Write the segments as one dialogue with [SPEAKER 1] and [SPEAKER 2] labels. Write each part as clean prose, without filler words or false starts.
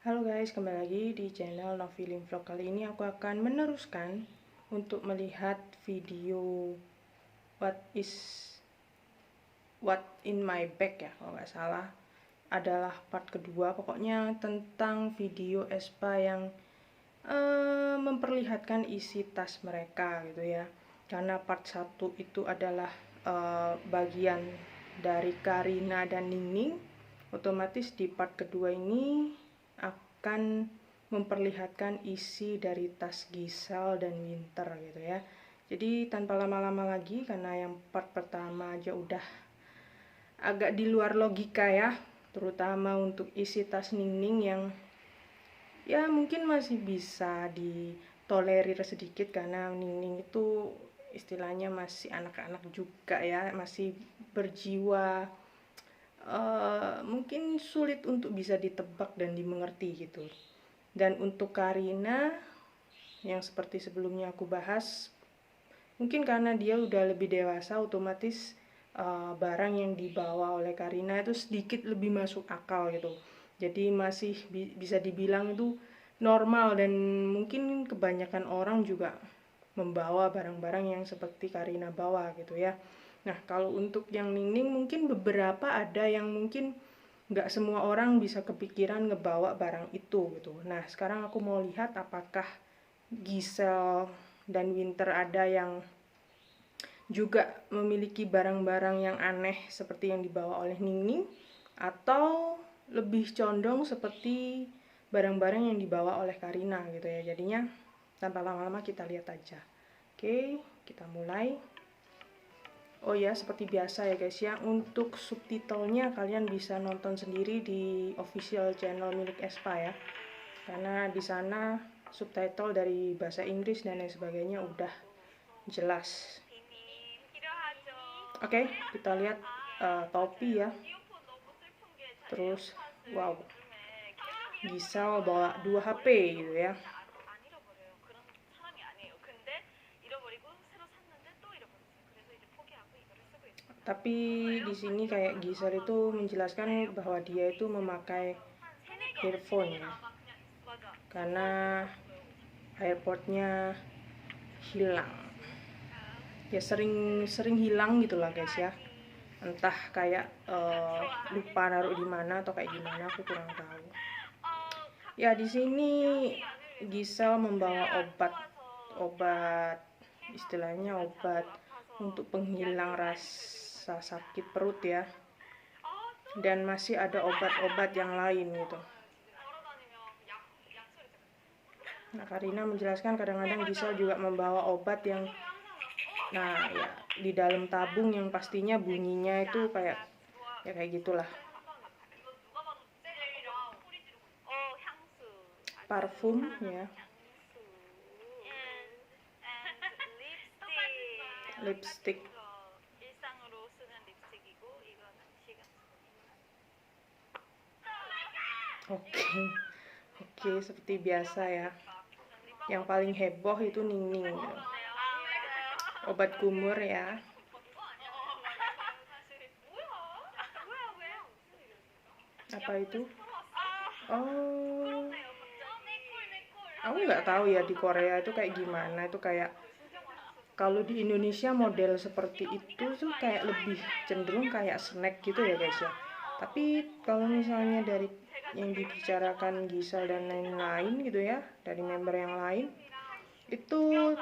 [SPEAKER 1] Halo guys, kembali lagi di channel Novilim Vlog. Kali ini aku akan meneruskan untuk melihat video what in my bag ya, kalau nggak salah adalah part kedua. Pokoknya tentang video Aespa yang memperlihatkan isi tas mereka gitu ya. Karena part 1 itu adalah bagian dari Karina dan Ningning. Otomatis di part kedua ini akan memperlihatkan isi dari tas Giselle dan Winter gitu ya. Jadi tanpa lama-lama lagi, karena yang part pertama aja udah agak di luar logika ya, terutama untuk isi tas Ningning yang ya mungkin masih bisa ditolerir sedikit, karena Ningning itu istilahnya masih anak-anak juga ya, masih berjiwa mungkin sulit untuk bisa ditebak dan dimengerti gitu. Dan untuk Karina, yang seperti sebelumnya aku bahas, mungkin karena dia udah lebih dewasa, otomatis barang yang dibawa oleh Karina itu sedikit lebih masuk akal gitu. Jadi masih bisa dibilang itu normal, dan mungkin kebanyakan orang juga membawa barang-barang yang seperti Karina bawa gitu ya. Nah, kalau untuk yang Ningning mungkin beberapa ada yang mungkin nggak semua orang bisa kepikiran ngebawa barang itu gitu. Nah, sekarang aku mau lihat apakah Giselle dan Winter ada yang juga memiliki barang-barang yang aneh seperti yang dibawa oleh Ningning, atau lebih condong seperti barang-barang yang dibawa oleh Karina gitu ya. Jadinya tanpa lama-lama kita lihat aja. Oke, kita mulai. Oh ya, seperti biasa ya guys ya, untuk subtitlenya kalian bisa nonton sendiri di official channel milik Aespa ya, karena di sana subtitle dari bahasa Inggris dan lain sebagainya udah jelas. Oke, kita lihat topi ya. Terus wow, Giselle bawa 2 HP gitu ya. Tapi di sini kayak Giselle itu menjelaskan bahwa dia itu memakai earphone ya, karena AirPodnya hilang. Ya sering hilang gitulah guys ya. Entah kayak lupa naruh di mana atau kayak gimana, aku kurang tahu. Ya di sini Giselle membawa obat istilahnya obat untuk penghilang rasa sakit perut ya. Dan masih ada obat-obat yang lain gitu. Nah, Karina menjelaskan kadang-kadang Giselle juga membawa obat yang ya di dalam tabung yang pastinya bunyinya itu kayak gitulah. Parfum ya. Lipstick. Oke, seperti biasa ya. Yang paling heboh itu Ningning gitu. Obat kumur ya. Apa itu? Oh, aku nggak tahu ya di Korea itu kayak gimana. Itu kayak kalau di Indonesia model seperti itu tuh kayak lebih cenderung kayak snack gitu ya guys ya. Tapi kalau misalnya dari yang dibicarakan Giselle dan lain-lain gitu ya, dari member yang lain, itu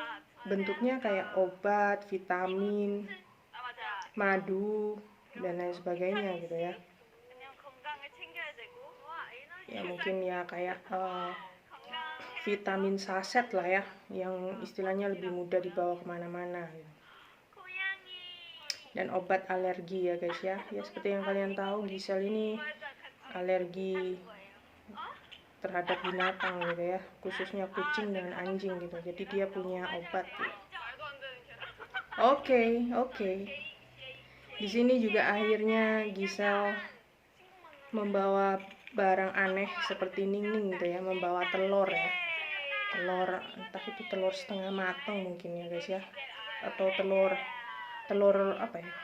[SPEAKER 1] bentuknya kayak obat, vitamin, madu, dan lain sebagainya gitu ya. Ya mungkin ya kayak vitamin saset lah ya, yang istilahnya lebih mudah dibawa kemana-mana gitu. Dan obat alergi ya guys ya. Ya seperti yang kalian tahu, Giselle ini alergi terhadap binatang gitu ya, khususnya kucing dan anjing gitu. Jadi dia punya obat gitu. Oke. Di sini juga akhirnya Giselle membawa barang aneh seperti Ningning gitu ya, membawa telur ya. Telur, entah itu telur setengah matang mungkin ya guys ya, atau telur apa ya,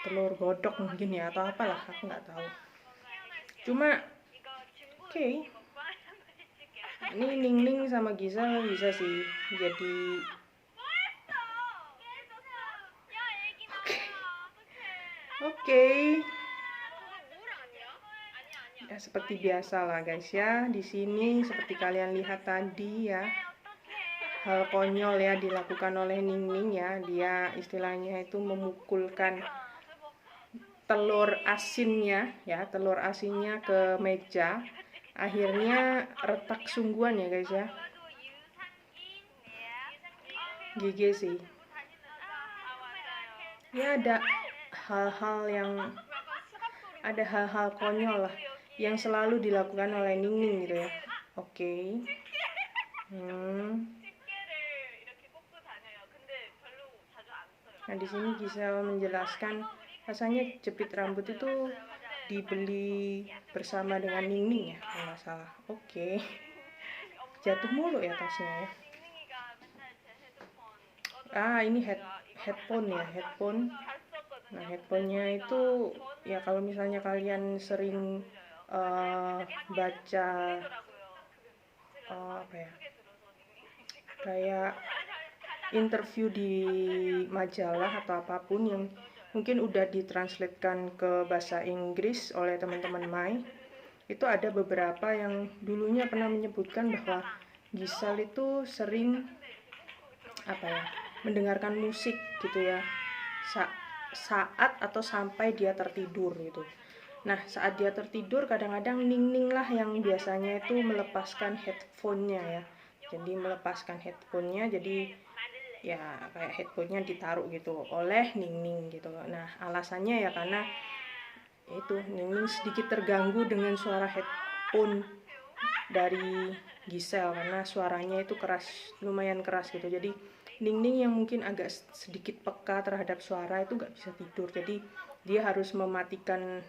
[SPEAKER 1] telur godok mungkin ya, atau apalah, aku nggak tahu. Cuma oke, Ini Ningning sama Gisel bisa sih jadi oke. Ya, seperti biasa lah guys ya. Di sini seperti kalian lihat tadi ya, hal konyol ya dilakukan oleh Ningning ya. Dia istilahnya itu memukulkan telur asinnya ya, telur asinnya ke meja. Akhirnya retak sungguhan ya guys ya. GG sih. Ya ada hal-hal konyol lah yang selalu dilakukan oleh Ningning gitu ya. Oke. Nah di sini Gisel menjelaskan rasanya jepit rambut itu dibeli bersama dengan Ningning ya kalau nggak salah. Oke. Jatuh mulu ya tasnya ya. Ini headphone ya, headphone. Nah headphonenya itu ya kalau misalnya kalian sering baca apa ya, kayak interview di majalah atau apapun yang mungkin udah ditranslatekan ke bahasa Inggris oleh teman-teman Mai, itu ada beberapa yang dulunya pernah menyebutkan bahwa Gisel itu sering apa ya, mendengarkan musik gitu ya saat atau sampai dia tertidur gitu. Nah saat dia tertidur kadang-kadang Ningning lah yang biasanya itu melepaskan headphone-nya ya. Jadi melepaskan headphone-nya, jadi ya kayak headphone-nya ditaruh gitu oleh Ningning gitu. Nah alasannya ya karena itu Ningning sedikit terganggu dengan suara headphone dari Gisel karena suaranya itu keras, lumayan keras gitu. Jadi Ningning yang mungkin agak sedikit peka terhadap suara itu gak bisa tidur, jadi dia harus mematikan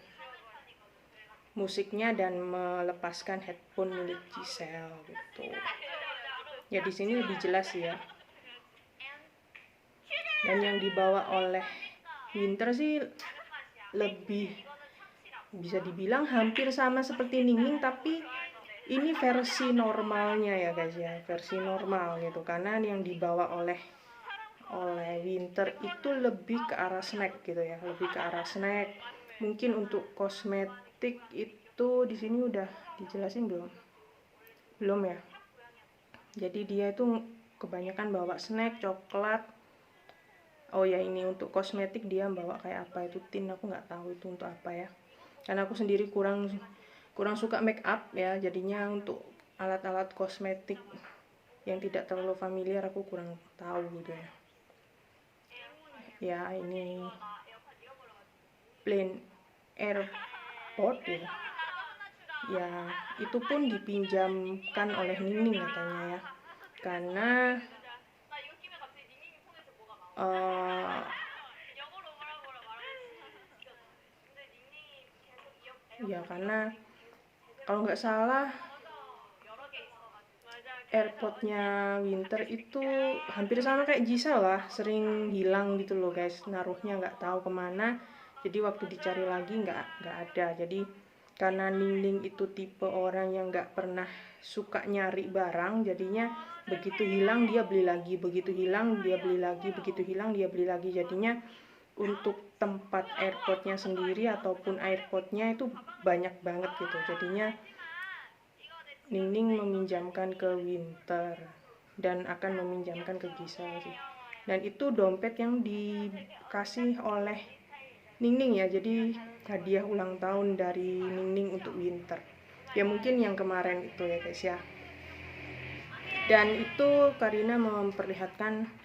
[SPEAKER 1] musiknya dan melepaskan headphone milik Gisel gitu. Ya di sini lebih jelas ya. Dan yang dibawa oleh Winter sih lebih bisa dibilang hampir sama seperti Ningning, tapi ini versi normalnya ya guys ya, versi normal gitu. Karena yang dibawa oleh Winter itu lebih ke arah snack gitu ya, lebih ke arah snack. Mungkin untuk kosmetik itu di sini udah dijelasin belum ya. Jadi dia itu kebanyakan bawa snack, coklat. Oh ya, ini untuk kosmetik dia bawa kayak apa itu tin, aku nggak tahu itu untuk apa ya. Karena aku sendiri kurang suka make up ya, jadinya untuk alat-alat kosmetik yang tidak terlalu familiar aku kurang tahu gitu ya. Ya ini plain airport ya. Ya itu pun dipinjamkan oleh Ningning katanya ya. Karena karena kalau nggak salah airpodnya Winter itu hampir sama kayak Gisel lah, sering hilang gitu loh guys, naruhnya nggak tahu kemana. Jadi waktu dicari lagi nggak ada. Jadi karena Ningning itu tipe orang yang nggak pernah suka nyari barang, jadinya begitu hilang dia beli lagi, begitu hilang dia beli lagi, begitu hilang dia beli lagi. Jadinya untuk tempat airpodnya sendiri ataupun airpodnya itu banyak banget gitu. Jadinya Ningning meminjamkan ke Winter dan akan meminjamkan ke Gisel sih. Dan itu dompet yang dikasih oleh Ningning ya, jadi hadiah ulang tahun dari Ningning untuk Winter. Ya mungkin yang kemarin itu ya guys ya. Dan itu Karina memperlihatkan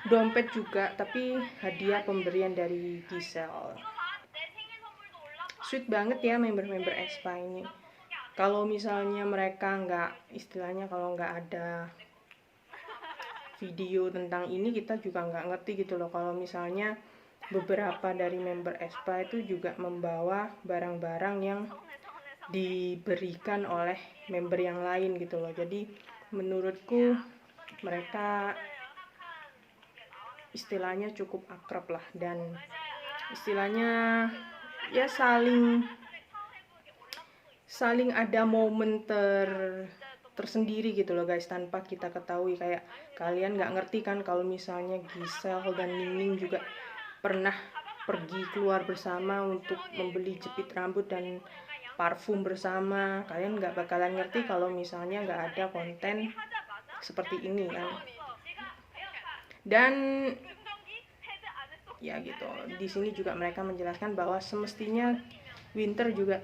[SPEAKER 1] dompet juga, tapi hadiah pemberian dari Gisel. Sweet banget ya member-member aespa ini. Kalau misalnya mereka kalau nggak ada video tentang ini, kita juga nggak ngerti gitu loh. Kalau misalnya beberapa dari member aespa itu juga membawa barang-barang yang diberikan oleh member yang lain gitu loh. Jadi menurutku mereka istilahnya cukup akrab lah, dan istilahnya ya saling ada momen tersendiri gitu loh guys, tanpa kita ketahui. Kayak kalian nggak ngerti kan kalau misalnya Giselle dan Ningning juga pernah pergi keluar bersama untuk membeli jepit rambut dan parfum bersama. Kalian nggak bakalan ngerti kalau misalnya nggak ada konten seperti ini kan. Dan ya gitu, di sini juga mereka menjelaskan bahwa semestinya Winter juga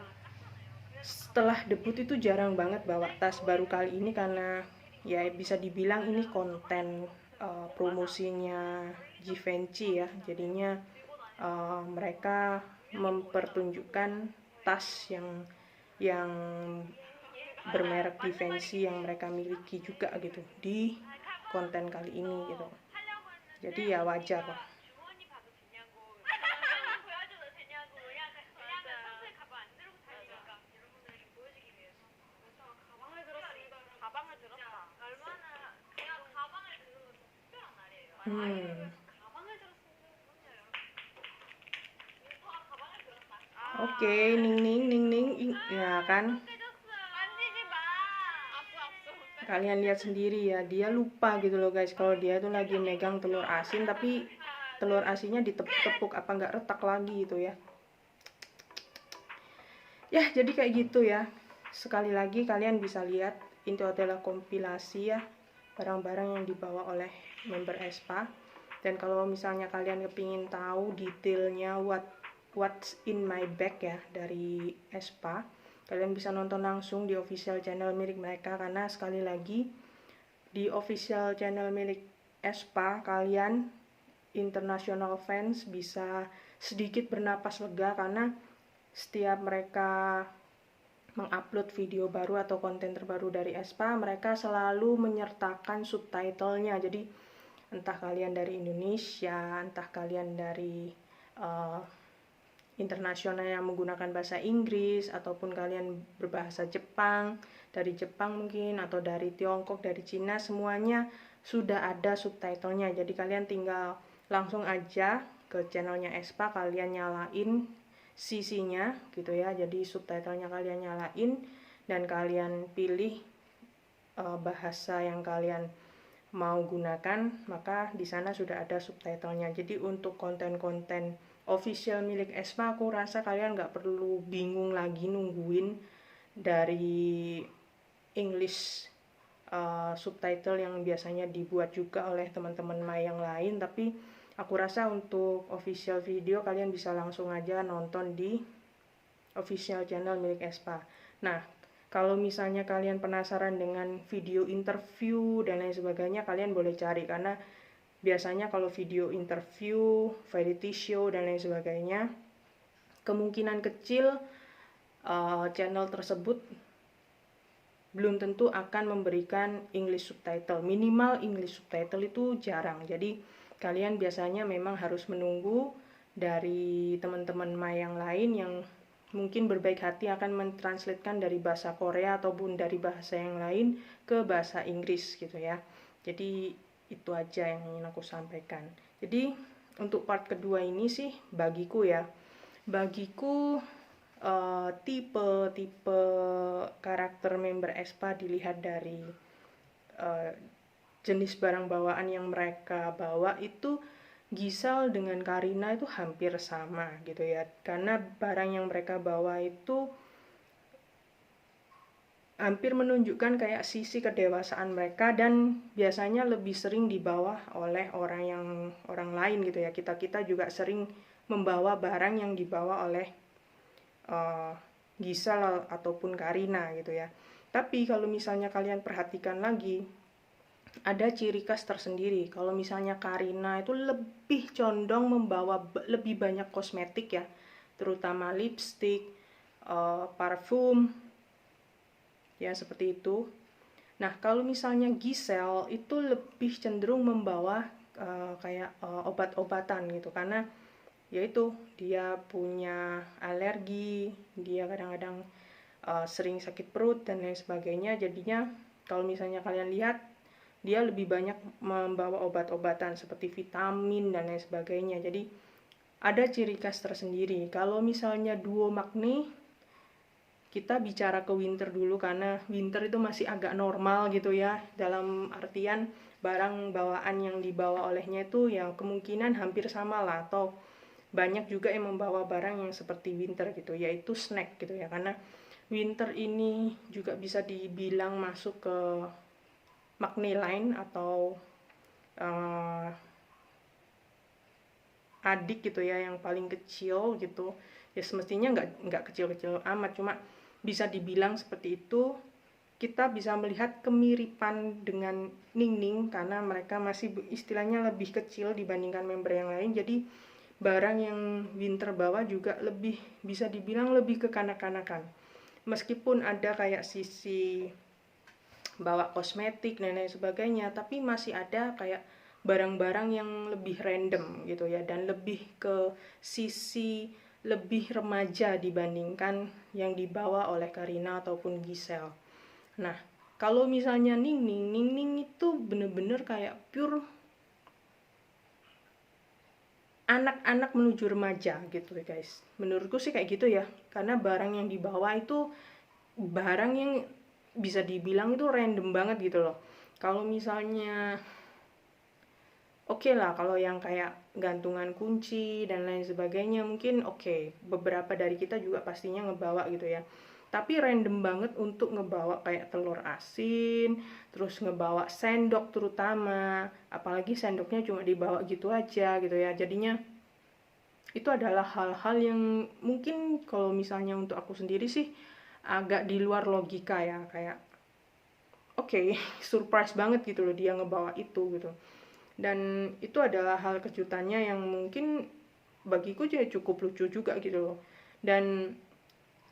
[SPEAKER 1] setelah debut itu jarang banget bawa tas baru kali ini, karena ya bisa dibilang ini konten promosinya Givenchy ya. Jadinya mereka mempertunjukkan tas yang bermerek Givenchy yang mereka miliki juga gitu di konten kali ini gitu. Jadi ya wajar lah. Oke, Ningning, ya kan? Kalian lihat sendiri ya, dia lupa gitu loh guys, kalau dia tuh lagi megang telur asin, tapi telur asinnya ditepuk-tepuk, apa nggak retak lagi gitu ya. Ya, jadi kayak gitu ya. Sekali lagi kalian bisa lihat, itu adalah kompilasi ya, barang-barang yang dibawa oleh member aespa. Dan kalau misalnya kalian kepingin tahu detailnya what's in my bag ya dari aespa, kalian bisa nonton langsung di official channel milik mereka. Karena sekali lagi di official channel milik aespa, kalian international fans bisa sedikit bernapas lega, karena setiap mereka mengupload video baru atau konten terbaru dari aespa, mereka selalu menyertakan subtitlenya. Jadi entah kalian dari Indonesia, entah kalian dari internasional yang menggunakan bahasa Inggris, ataupun kalian berbahasa Jepang, dari Jepang mungkin, atau dari Tiongkok, dari Cina, semuanya sudah ada subtitlenya. Jadi kalian tinggal langsung aja ke channelnya aespa, kalian nyalain CC-nya gitu ya, jadi subtitlenya kalian nyalain dan kalian pilih bahasa yang kalian mau gunakan, maka di sana sudah ada subtitlenya. Jadi untuk konten-konten official milik aespa, aku rasa kalian nggak perlu bingung lagi nungguin dari English subtitle yang biasanya dibuat juga oleh teman-teman yang lain. Tapi aku rasa untuk official video kalian bisa langsung aja nonton di official channel milik aespa. Nah, kalau misalnya kalian penasaran dengan video interview dan lain sebagainya, kalian boleh cari, karena biasanya kalau video interview, variety show dan lain sebagainya, kemungkinan kecil channel tersebut belum tentu akan memberikan English subtitle. Minimal English subtitle itu jarang. Jadi kalian biasanya memang harus menunggu dari teman-teman yang lain yang mungkin berbaik hati akan mentranslatekan dari bahasa Korea ataupun dari bahasa yang lain ke bahasa Inggris gitu ya. Jadi itu aja yang ingin aku sampaikan. Jadi untuk part kedua ini sih bagiku tipe karakter member aespa dilihat dari jenis barang bawaan yang mereka bawa itu, Giselle dengan Karina itu hampir sama gitu ya, karena barang yang mereka bawa itu hampir menunjukkan kayak sisi kedewasaan mereka, dan biasanya lebih sering dibawa oleh orang lain gitu ya. Kita juga sering membawa barang yang dibawa oleh Giselle ataupun Karina gitu ya. Tapi kalau misalnya kalian perhatikan lagi, ada ciri khas tersendiri. Kalau misalnya Karina itu lebih condong membawa lebih banyak kosmetik ya, terutama lipstick, parfum, ya seperti itu. Nah, kalau misalnya Giselle itu lebih cenderung membawa kayak obat-obatan gitu, karena yaitu dia punya alergi, dia kadang-kadang sering sakit perut dan lain sebagainya. Jadinya kalau misalnya kalian lihat, dia lebih banyak membawa obat-obatan seperti vitamin dan lain sebagainya. Jadi ada ciri khas tersendiri. Kalau misalnya duo Magni, kita bicara ke winter dulu, karena winter itu masih agak normal gitu ya, dalam artian barang bawaan yang dibawa olehnya itu yang kemungkinan hampir sama lah, atau banyak juga yang membawa barang yang seperti winter gitu, yaitu snack gitu ya, karena winter ini juga bisa dibilang masuk ke makna lain atau adik gitu ya, yang paling kecil gitu ya, semestinya nggak kecil-kecil amat, cuma bisa dibilang seperti itu. Kita bisa melihat kemiripan dengan Ningning karena mereka masih istilahnya lebih kecil dibandingkan member yang lain, jadi barang yang Winter bawa juga lebih bisa dibilang lebih kekanak-kanakan, meskipun ada kayak sisi bawa kosmetik dan lain sebagainya, tapi masih ada kayak barang-barang yang lebih random gitu ya, dan lebih ke sisi lebih remaja dibandingkan yang dibawa oleh Karina ataupun Giselle. Nah, kalau misalnya Ningning itu bener-bener kayak pure anak-anak menuju remaja gitu ya guys. Menurutku sih kayak gitu ya, karena barang yang dibawa itu barang yang bisa dibilang itu random banget gitu loh. Kalau misalnya oke lah, kalau yang kayak gantungan kunci dan lain sebagainya mungkin oke, beberapa dari kita juga pastinya ngebawa gitu ya. Tapi random banget untuk ngebawa kayak telur asin, terus ngebawa sendok terutama, apalagi sendoknya cuma dibawa gitu aja gitu ya. Jadinya itu adalah hal-hal yang mungkin kalau misalnya untuk aku sendiri sih agak di luar logika ya, kayak oke, surprise banget gitu loh dia ngebawa itu gitu. Dan itu adalah hal kejutannya yang mungkin bagiku juga cukup lucu juga gitu loh. Dan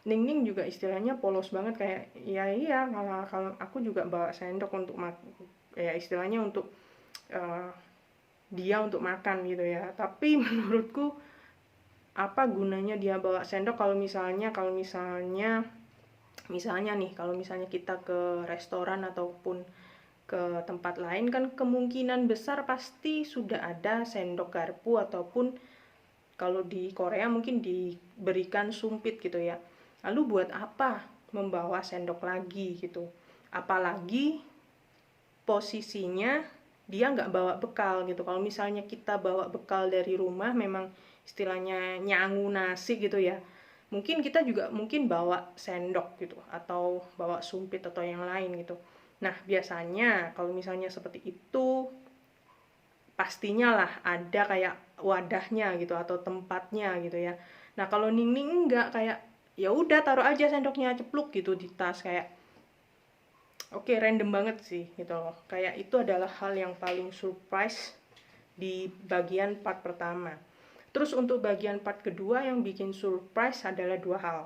[SPEAKER 1] Ningning juga istilahnya polos banget, kayak ya iya, kalau aku juga bawa sendok untuk ya istilahnya untuk uh, dia untuk makan gitu ya. Tapi menurutku apa gunanya dia bawa sendok misalnya nih, kalau misalnya kita ke restoran ataupun ke tempat lain kan kemungkinan besar pasti sudah ada sendok garpu, ataupun kalau di Korea mungkin diberikan sumpit gitu ya. Lalu buat apa membawa sendok lagi gitu? Apalagi posisinya dia nggak bawa bekal gitu. Kalau misalnya kita bawa bekal dari rumah, memang istilahnya nyangu nasi gitu ya, mungkin kita juga mungkin bawa sendok gitu, atau bawa sumpit atau yang lain gitu. Nah biasanya kalau misalnya seperti itu pastinya lah ada kayak wadahnya gitu atau tempatnya gitu ya. Nah kalau Ningning enggak, kayak ya udah taruh aja sendoknya cepluk gitu di tas, kayak oke, random banget sih gitu loh. Kayak itu adalah hal yang paling surprise di bagian part pertama. Terus untuk bagian part kedua yang bikin surprise adalah dua hal.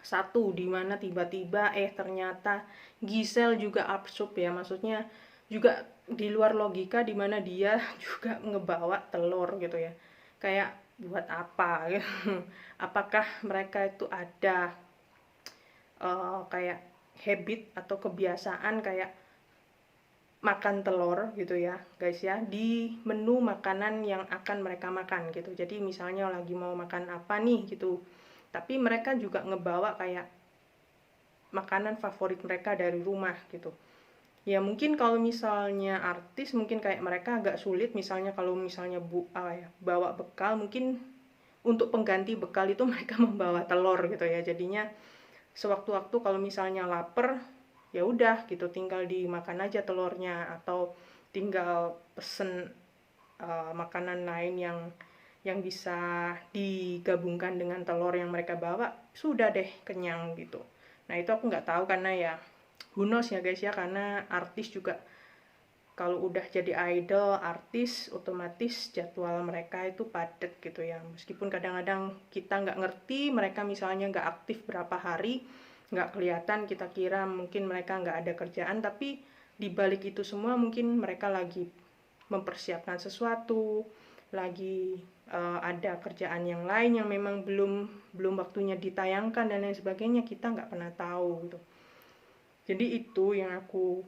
[SPEAKER 1] Satu, dimana tiba-tiba ternyata Giselle juga absurd ya, maksudnya juga di luar logika, dimana dia juga ngebawa telur gitu ya. Kayak buat apa gitu. Apakah mereka itu ada kayak habit atau kebiasaan kayak makan telur gitu ya guys ya, di menu makanan yang akan mereka makan gitu. Jadi misalnya lagi mau makan apa nih gitu, tapi mereka juga ngebawa kayak makanan favorit mereka dari rumah gitu. Ya mungkin kalau misalnya artis mungkin kayak mereka agak sulit, misalnya kalau misalnya bawa bekal, mungkin untuk pengganti bekal itu mereka membawa telur gitu ya. Jadinya sewaktu-waktu kalau misalnya lapar, ya udah gitu tinggal dimakan aja telurnya, atau tinggal pesen makanan lain yang bisa digabungkan dengan telur yang mereka bawa, sudah deh kenyang gitu. Nah itu aku nggak tahu, karena ya who knows ya guys ya, karena artis juga kalau udah jadi idol artis otomatis jadwal mereka itu padat gitu ya. Meskipun kadang-kadang kita nggak ngerti mereka misalnya nggak aktif berapa hari, nggak kelihatan, kita kira mungkin mereka nggak ada kerjaan, tapi di balik itu semua mungkin mereka lagi mempersiapkan sesuatu, lagi ada kerjaan yang lain yang memang belum waktunya ditayangkan dan lain sebagainya, kita nggak pernah tahu gitu. Jadi itu yang aku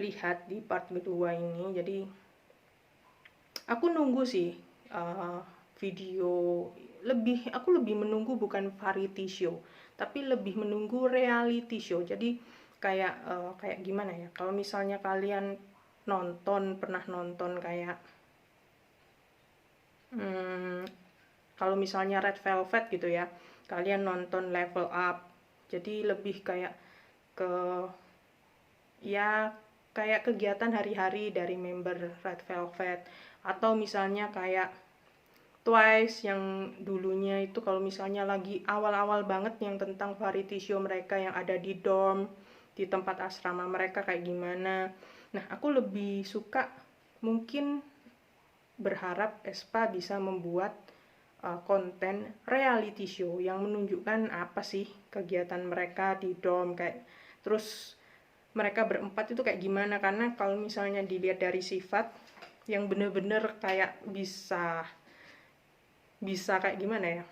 [SPEAKER 1] lihat di part kedua ini. Jadi aku nunggu sih video, aku lebih menunggu bukan variety show, tapi lebih menunggu reality show. Jadi kayak gimana ya, kalau misalnya kalian pernah nonton kayak kalau misalnya Red Velvet gitu ya, kalian nonton Level Up, jadi lebih kayak ke ya kayak kegiatan hari-hari dari member Red Velvet. Atau misalnya kayak Twice yang dulunya itu kalau misalnya lagi awal-awal banget yang tentang variety show mereka yang ada di dorm, di tempat asrama mereka kayak gimana. Nah, aku lebih suka, mungkin berharap Espa bisa membuat konten reality show yang menunjukkan apa sih kegiatan mereka di dorm, kayak terus mereka berempat itu kayak gimana. Karena kalau misalnya dilihat dari sifat yang bener-bener kayak bisa kayak gimana ya,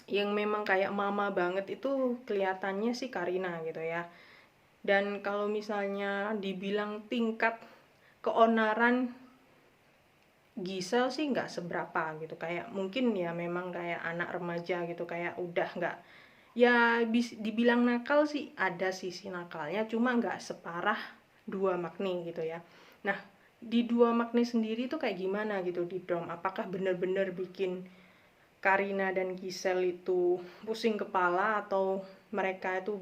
[SPEAKER 1] yang memang kayak mama banget itu kelihatannya sih Karina gitu ya. Dan kalau misalnya dibilang tingkat keonaran Gisel sih nggak seberapa gitu, kayak mungkin ya memang kayak anak remaja gitu, kayak udah nggak, ya dibilang nakal sih ada sisi nakalnya, cuma nggak separah Dua Makni gitu ya. Nah, di Dua Makni sendiri tuh kayak gimana gitu di dorm, apakah bener-bener bikin Karina dan Gisel itu pusing kepala, atau mereka itu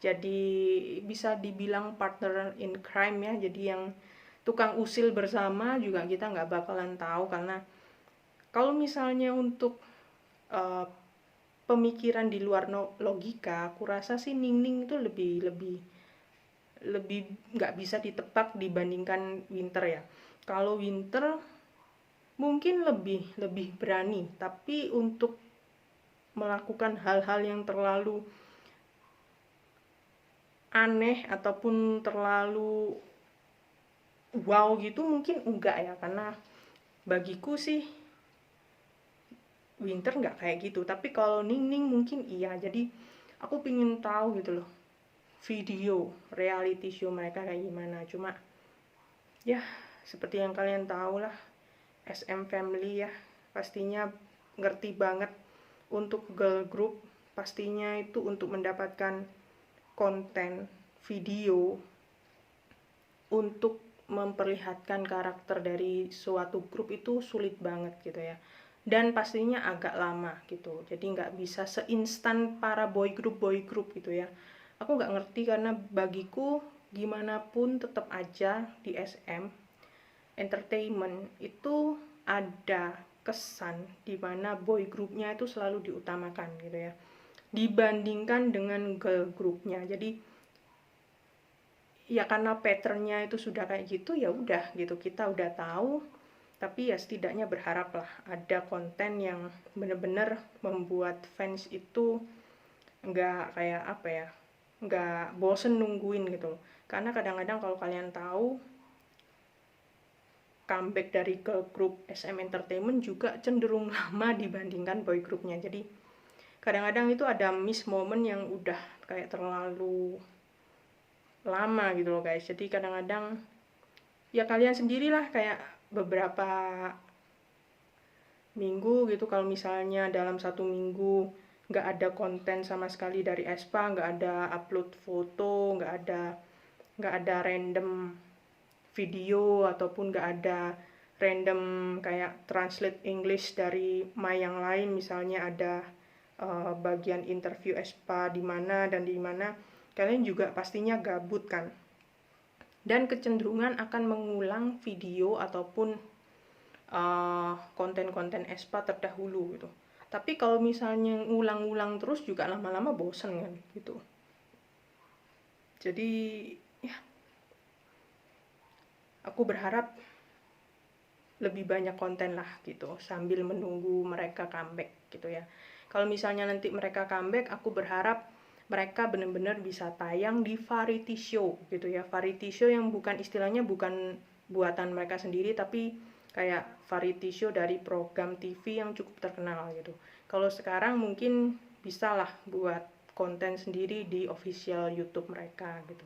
[SPEAKER 1] jadi bisa dibilang partner in crime ya, jadi yang tukang usil bersama juga kita nggak bakalan tahu. Karena kalau misalnya untuk uh, pemikiran di luar logika, aku rasa sih Ningning itu lebih nggak bisa ditebak dibandingkan Winter ya. Kalau Winter mungkin lebih berani, tapi untuk melakukan hal-hal yang terlalu aneh ataupun terlalu wow gitu mungkin enggak ya. Karena bagiku sih Winter nggak kayak gitu, tapi kalau Ningning mungkin iya. Jadi aku pingin tahu gitu loh, video reality show mereka kayak gimana. Cuma ya seperti yang kalian tahu lah, SM Family ya, pastinya ngerti banget untuk girl group, pastinya itu untuk mendapatkan konten video untuk memperlihatkan karakter dari suatu grup itu sulit banget gitu ya, dan pastinya agak lama gitu. Jadi nggak bisa seinstan para boy group gitu ya. Aku nggak ngerti, karena bagiku gimana pun tetap aja di SM Entertainment itu ada kesan dimana boy groupnya itu selalu diutamakan gitu ya, dibandingkan dengan girl groupnya. Jadi ya karena patternnya itu sudah kayak gitu, ya udah gitu, kita udah tahu. Tapi ya setidaknya berharaplah ada konten yang bener-bener membuat fans itu nggak kayak apa ya, nggak bosen nungguin gitu loh. Karena kadang-kadang kalau kalian tahu, comeback dari girl group SM Entertainment juga cenderung lama dibandingkan boy groupnya. Jadi kadang-kadang itu ada miss moment yang udah kayak terlalu lama gitu loh guys. Jadi kadang-kadang ya kalian sendirilah, kayak beberapa minggu gitu, kalau misalnya dalam satu minggu nggak ada konten sama sekali dari Espa, nggak ada upload foto, nggak ada random video, ataupun nggak ada random kayak translate English dari yang lain, misalnya ada bagian interview Espa di mana dan di mana, kalian juga pastinya gabut kan, dan kecenderungan akan mengulang video ataupun konten-konten Espa terdahulu gitu. Tapi kalau misalnya ngulang-ulang terus juga lama-lama bosen kan gitu. Jadi ya aku berharap lebih banyak konten lah gitu, sambil menunggu mereka comeback gitu ya. Kalau misalnya nanti mereka comeback, aku berharap mereka benar-benar bisa tayang di variety show gitu ya. Variety show yang bukan istilahnya bukan buatan mereka sendiri, tapi kayak variety show dari program TV yang cukup terkenal gitu. Kalau sekarang mungkin bisa lah buat konten sendiri di official YouTube mereka gitu.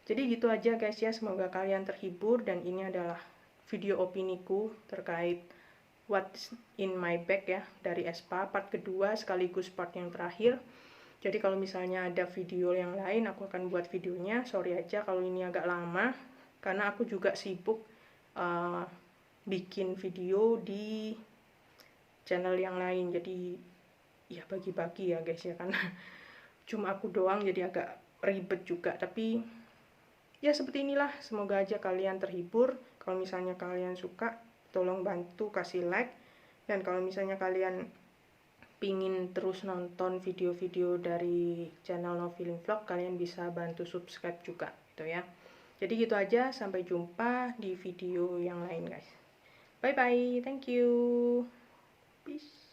[SPEAKER 1] Jadi gitu aja guys ya, semoga kalian terhibur, dan ini adalah video opiniku terkait What's in my bag ya, dari Espa part kedua sekaligus part yang terakhir. Jadi kalau misalnya ada video yang lain aku akan buat videonya. Sorry aja kalau ini agak lama karena aku juga sibuk bikin video di channel yang lain, jadi ya bagi-bagi ya guys ya, karena cuma aku doang jadi agak ribet juga. Tapi ya seperti inilah, semoga aja kalian terhibur. Kalau misalnya kalian suka, tolong bantu kasih like, dan kalau misalnya kalian pingin terus nonton video-video dari channel No Feeling Vlog, kalian bisa bantu subscribe juga gitu ya. Jadi gitu aja, sampai jumpa di video yang lain guys. Bye bye, thank you, peace.